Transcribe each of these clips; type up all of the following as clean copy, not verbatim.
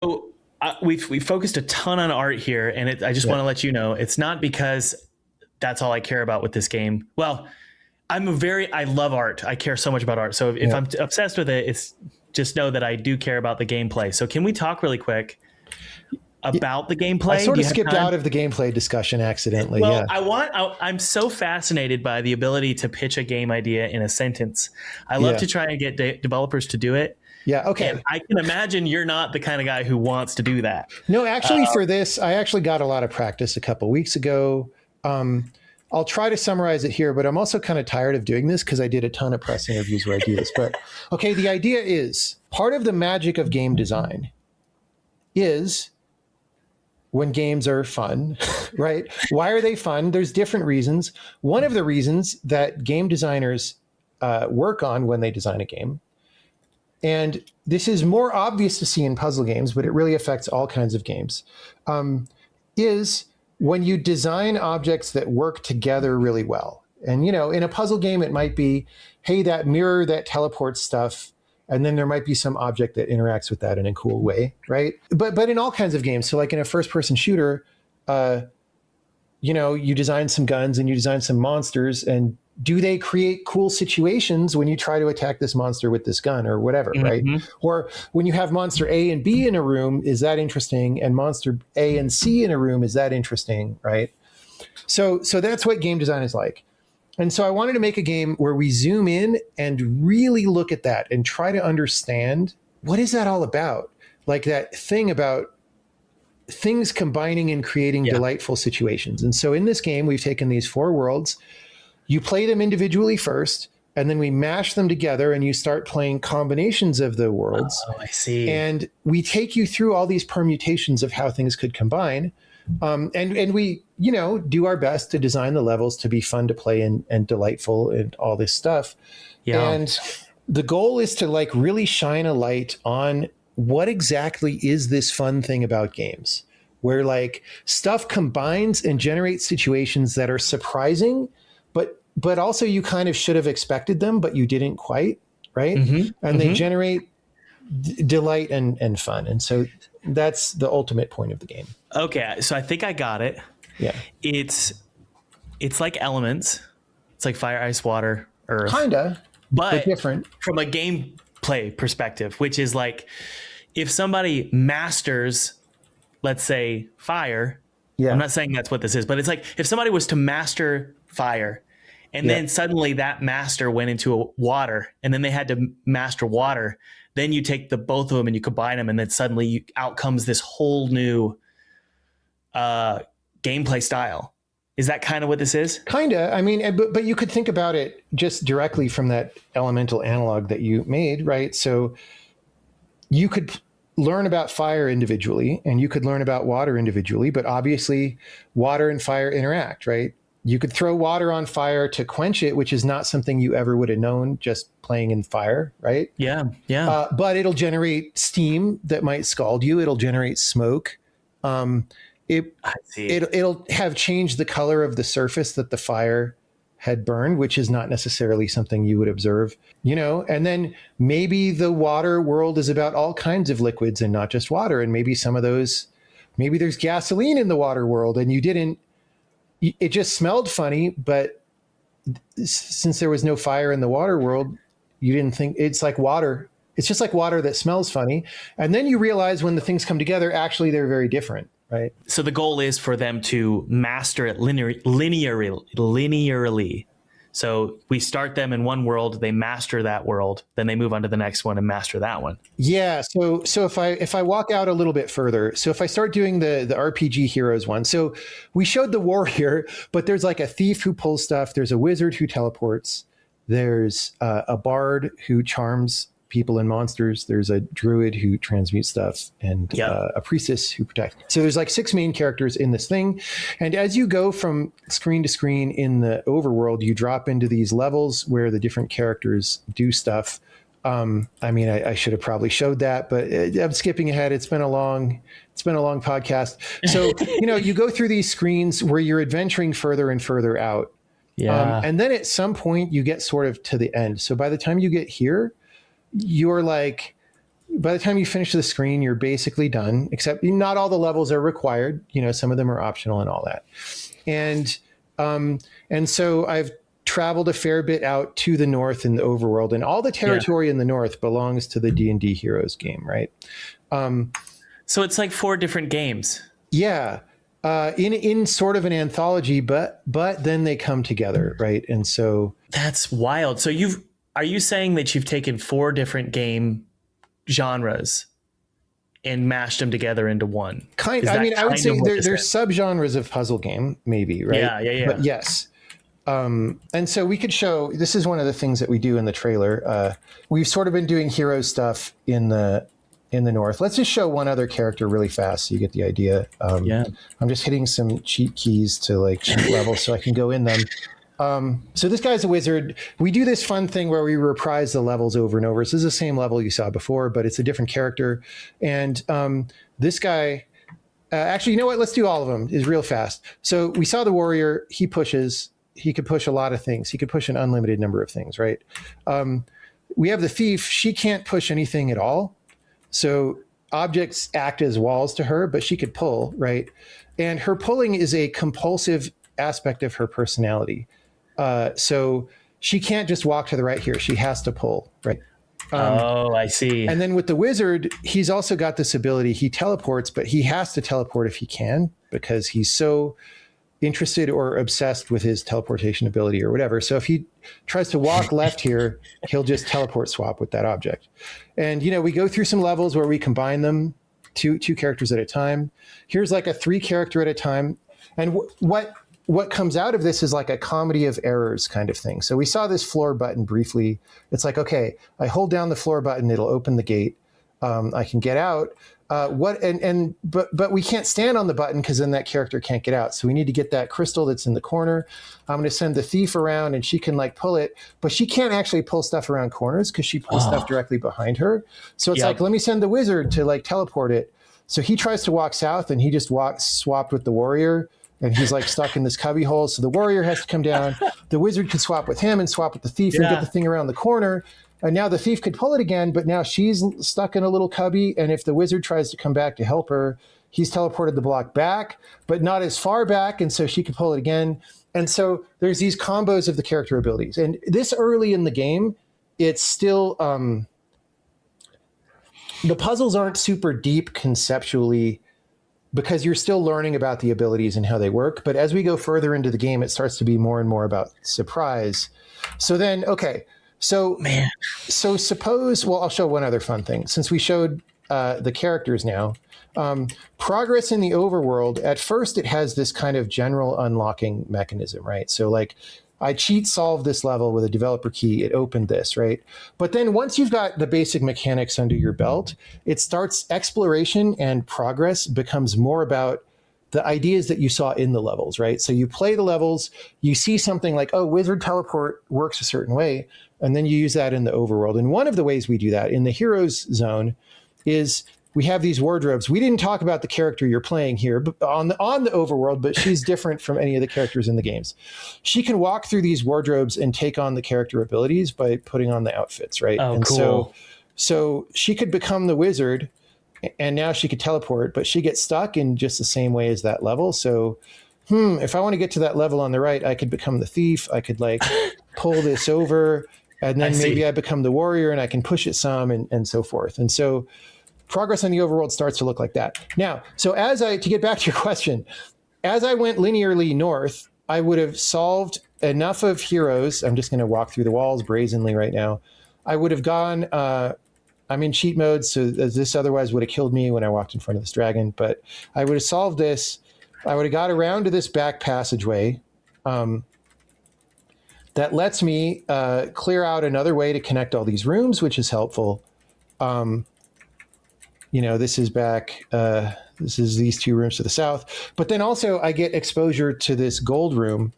So we've focused a ton on art here, and I just Yeah. want to let you know it's not because that's all I care about with this game. Well, I love art. I care so much about art. So if Yeah. I'm obsessed with it, it's just know that I do care about the gameplay. So can we talk really quick about the I gameplay? sort Do of you have skipped time? out of the gameplay discussion accidentally. Well, Yeah. I'm so fascinated by the ability to pitch a game idea in a sentence. I love Yeah. to try and get developers to do it. Yeah. And Okay. I can imagine you're not the kind of guy who wants to do that. No, actually, for this, I actually got a lot of practice a couple weeks ago. I'll try to summarize it here, but I'm also kind of tired of doing this because I did a ton of press interviews where I do this. But okay, the idea is part of the magic of game design is when games are fun, right? Why are they fun? There's different reasons. One of the reasons that game designers work on when they design a game, and this is more obvious to see in puzzle games, but it really affects all kinds of games, is when you design objects that work together really well. And, you know, in a puzzle game, it might be, hey, that mirror that teleports stuff, and then there might be some object that interacts with that in a cool way, right? But in all kinds of games, so like in a first-person shooter, you know, you design some guns and you design some monsters, and do they create cool situations when you try to attack this monster with this gun or whatever, right? Mm-hmm. Or when you have monster A and B in a room, is that interesting? And monster A and C in a room, is that interesting, right? So that's what game design is like. And so I wanted to make a game where we zoom in and really look at that and try to understand, what is that all about? Like that thing about things combining and creating delightful situations. And so in this game, we've taken these 4 worlds. You play them individually first, and then we mash them together and you start playing combinations of the worlds. Oh, I see. And we take you through all these permutations of how things could combine. And we, you know, do our best to design the levels to be fun to play and delightful and all this stuff. Yeah. And the goal is to like really shine a light on what exactly is this fun thing about games, where like stuff combines and generates situations that are surprising, but also you kind of should have expected them, but you didn't quite, right? And they generate delight and fun. And so that's the ultimate point of the game. Okay, so I think I got it. Yeah. It's like elements. It's like fire, ice, water, earth. Kinda, but different. From a gameplay perspective, which is like if somebody masters, let's say, fire. Yeah. I'm not saying that's what this is, but it's like if somebody was to master fire, and then suddenly that master went into a water, and then they had to master water. Then you take both of them and you combine them, and then suddenly out comes this whole new gameplay style. Is that kind of what this is? Kinda. I mean, but you could think about it just directly from that elemental analog that you made, right? So you could learn about fire individually, and you could learn about water individually, but obviously water and fire interact, right? You could throw water on fire to quench it, which is not something you ever would have known just playing in fire, right? Yeah. But it'll generate steam that might scald you. It'll generate smoke. It'll have changed the color of the surface that the fire had burned, which is not necessarily something you would observe, you know. And then maybe the water world is about all kinds of liquids and not just water. And maybe some of those, maybe there's gasoline in the water world, and it just smelled funny, but since there was no fire in the water world, you didn't think it's like water. It's just like water that smells funny. And then you realize when the things come together, actually, they're very different, right? So the goal is for them to master it linearly. So we start them in one world, they master that world, then they move on to the next one and master that one. Yeah. So if I walk out a little bit further, so if I start doing the RPG heroes one, so we showed the warrior, but there's like a thief who pulls stuff. There's a wizard who teleports. There's a bard who charms people and monsters. There's a druid who transmutes stuff, and a priestess who protects. So there's like 6 main characters in this thing. And as you go from screen to screen in the overworld, you drop into these levels where the different characters do stuff. I mean, I should have probably showed that, but I'm skipping ahead. It's been a long podcast. So, you know, you go through these screens where you're adventuring further and further out. Yeah. And then at some point you get sort of to the end. So by the time you get here, you're like, by the time you finish the screen, you're basically done, except not all the levels are required. You know, some of them are optional and all that. And so I've traveled a fair bit out to the north in the overworld, and all the territory in the north belongs to the D&D Heroes game, right? So it's like 4 different games. Yeah. In sort of an anthology, but then they come together, right? And so that's wild. So are you saying that you've taken 4 different game genres and mashed them together into one? I would say there's subgenres of puzzle game, maybe, right? Yeah. But yes. And so we could show, this is one of the things that we do in the trailer. We've sort of been doing hero stuff in the north. Let's just show one other character really fast so you get the idea. I'm just hitting some cheat keys to like cheat levels so I can go in them. So this guy's a wizard. We do this fun thing where we reprise the levels over and over. So this is the same level you saw before, but it's a different character. And this guy, actually, you know what? Let's do all of them. Is real fast. So we saw the warrior. He could push a lot of things. He could push an unlimited number of things, right? We have the thief. She can't push anything at all. So objects act as walls to her, but she could pull, right? And her pulling is a compulsive aspect of her personality. So she can't just walk to the right here. She has to pull, right? I see. And then with the wizard, he's also got this ability. He teleports, but he has to teleport if he can, because he's so interested or obsessed with his teleportation ability or whatever. So if he tries to walk left here, he'll just teleport swap with that object. And, you know, we go through some levels where we combine them two characters at a time. Here's like a 3 character at a time. And what comes out of this is like a comedy of errors kind of thing. So we saw this floor button briefly. It's like, okay, I hold down the floor button, it'll open the gate. I can get out. But we can't stand on the button because then that character can't get out. So we need to get that crystal that's in the corner. I'm going to send the thief around and she can like pull it, but she can't actually pull stuff around corners because she pulls stuff directly behind her. So it's like, let me send the wizard to like teleport it. So he tries to walk south and he just swapped with the warrior. And he's like stuck in this cubby hole. So the warrior has to come down. The wizard can swap with him and swap with the thief and get the thing around the corner. And now the thief could pull it again, but now she's stuck in a little cubby. And if the wizard tries to come back to help her, he's teleported the block back, but not as far back. And so she could pull it again. And so there's these combos of the character abilities. And this early in the game, it's still, the puzzles aren't super deep conceptually because you're still learning about the abilities and how they work. But as we go further into the game, it starts to be more and more about surprise. So then, okay. So suppose, well, I'll show one other fun thing. Since we showed the characters now, progress in the overworld, at first it has this kind of general unlocking mechanism, right? So like I cheat solved this level with a developer key, it opened this, right? But then once you've got the basic mechanics under your belt, it starts exploration and progress becomes more about the ideas that you saw in the levels, right? So you play the levels, you see something like, oh, wizard teleport works a certain way, and then you use that in the overworld. And one of the ways we do that in the heroes zone is we have these wardrobes. We didn't talk about the character you're playing here on the overworld, but she's different from any of the characters in the games. She can walk through these wardrobes and take on the character abilities by putting on the outfits, right? Oh, and cool. So she could become the wizard, and now she could teleport, but she gets stuck in just the same way as that level. So, if I want to get to that level on the right, I could become the thief. I could like pull this over, and then maybe I become the warrior and I can push it some and so forth. And so progress on the overworld starts to look like that. Now, so to get back to your question, as I went linearly north, I would have solved enough of heroes. I'm just going to walk through the walls brazenly right now. I would have gone, I'm in cheat mode, so this otherwise would have killed me when I walked in front of this dragon, but I would have solved this. I would have got around to this back passageway that lets me clear out another way to connect all these rooms, which is helpful. This is back, this is these 2 rooms to the south. But then also I get exposure to this gold room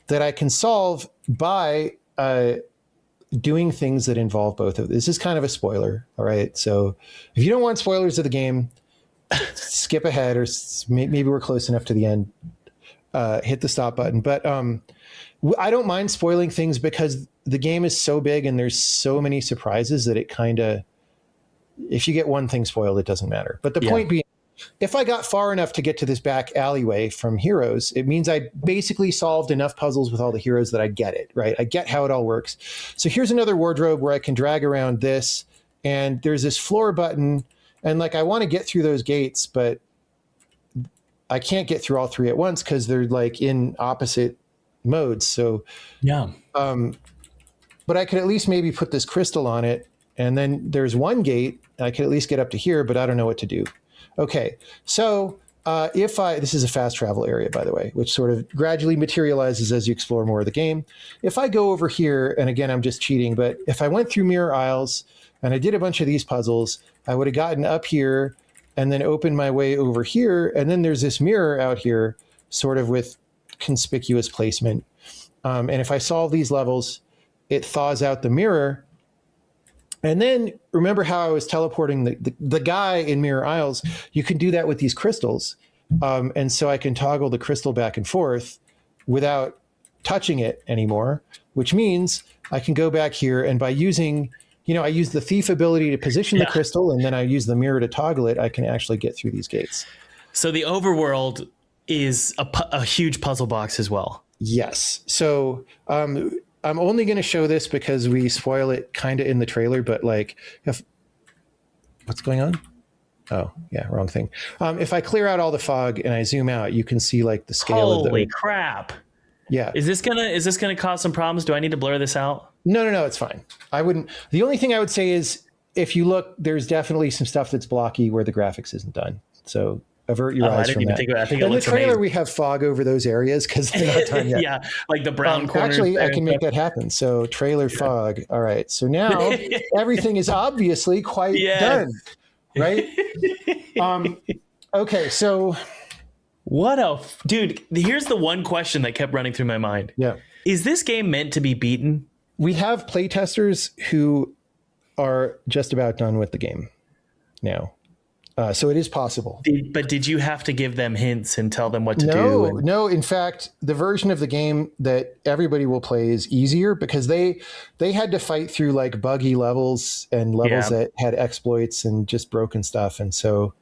that I can solve by doing things that involve both of this. Is kind of a spoiler, all right? So if you don't want spoilers of the game, skip ahead, or maybe we're close enough to the end. Hit the stop button. But I don't mind spoiling things because the game is so big and there's so many surprises that it kind of if you get one thing spoiled, it doesn't matter. But the point being, if I got far enough to get to this back alleyway from heroes, it means I basically solved enough puzzles with all the heroes that I get it, right? I get how it all works. So here's another wardrobe where I can drag around this, and there's this floor button, and like I want to get through those gates, but I can't get through all three at once because they're like in opposite modes. So but I could at least maybe put this crystal on it, and then there's one gate, and I could at least get up to here, but I don't know what to do. Okay, so this is a fast travel area, by the way, which sort of gradually materializes as you explore more of the game. If I go over here, and again, I'm just cheating, but if I went through Mirror Isles and I did a bunch of these puzzles, I would have gotten up here and then opened my way over here. And then there's this mirror out here, sort of with conspicuous placement. And if I solve these levels, it thaws out the mirror. And then remember how I was teleporting the guy in Mirror Isles? You can do that with these crystals. And so I can toggle the crystal back and forth without touching it anymore, which means I can go back here, and by using, I use the thief ability to position the crystal, and then I use the mirror to toggle it, I can actually get through these gates. So the overworld is a huge puzzle box as well. Yes. So I'm only going to show this because we spoil it kind of in the trailer, but like, what's going on? Oh yeah, wrong thing. If I clear out all the fog and I zoom out, you can see like the scale of the. Holy crap! Yeah. Is this gonna cause some problems? Do I need to blur this out? No, it's fine. I wouldn't. The only thing I would say is, if you look, there's definitely some stuff that's blocky where the graphics isn't done. So avert your eyes from that. I think in the trailer, amazing. we have fog over those areas because they're not done yet. Yeah, like the brown corners. Actually, I can make that happen. So trailer fog. All right. So now everything is obviously quite done. Right? Okay. So dude, here's the one question that kept running through my mind. Yeah. Is this game meant to be beaten? We have playtesters who are just about done with the game now. So it is possible. But did you have to give them hints and tell them what to do? No. In fact, the version of the game that everybody will play is easier because they had to fight through like buggy levels and levels that had exploits and just broken stuff. And so,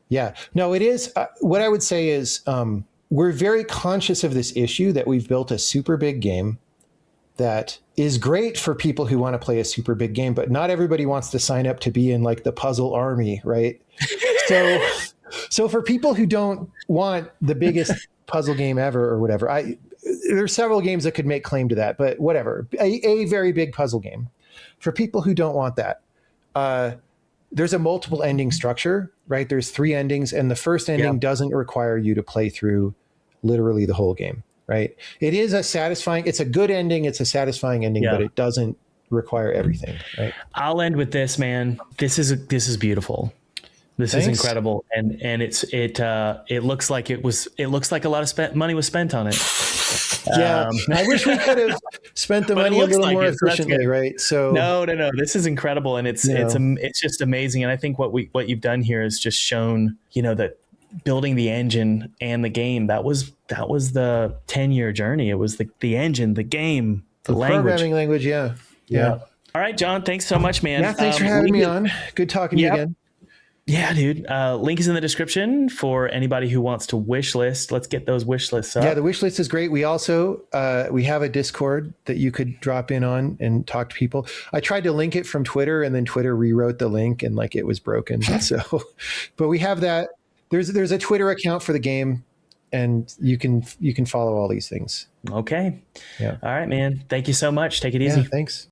it is. What I would say is we're very conscious of this issue that we've built a super big game that is great for people who want to play a super big game, but not everybody wants to sign up to be in like the puzzle army, right? So for people who don't want the biggest puzzle game ever or whatever, there's several games that could make claim to that, but whatever, a very big puzzle game. For people who don't want that, there's a multiple ending structure, right? There's 3 endings, and the first ending doesn't require you to play through literally the whole game, right? It is it's a good ending, it's a satisfying ending, but it doesn't require everything, right? I'll end with this, man. This is beautiful. This is incredible, and it looks like a lot of money was spent on it. I wish we could have spent the money a little more efficiently, right? So no, this is incredible, and it's just amazing. And I think what you've done here is just shown, that building the engine and the game, that was the 10-year journey. It was the engine, the game, the language, programming language. Yeah. All right, John, thanks so much, man. Yeah, thanks for having me on. Good talking to you again. Yeah, dude. Link is in the description for anybody who wants to wish list. Let's get those wish lists up. Yeah, the wish list is great. We also we have a Discord that you could drop in on and talk to people. I tried to link it from Twitter, and then Twitter rewrote the link and like it was broken. So, but we have that. There's a Twitter account for the game, and you can follow all these things. Okay. Yeah. All right, man. Thank you so much. Take it easy. Yeah, thanks.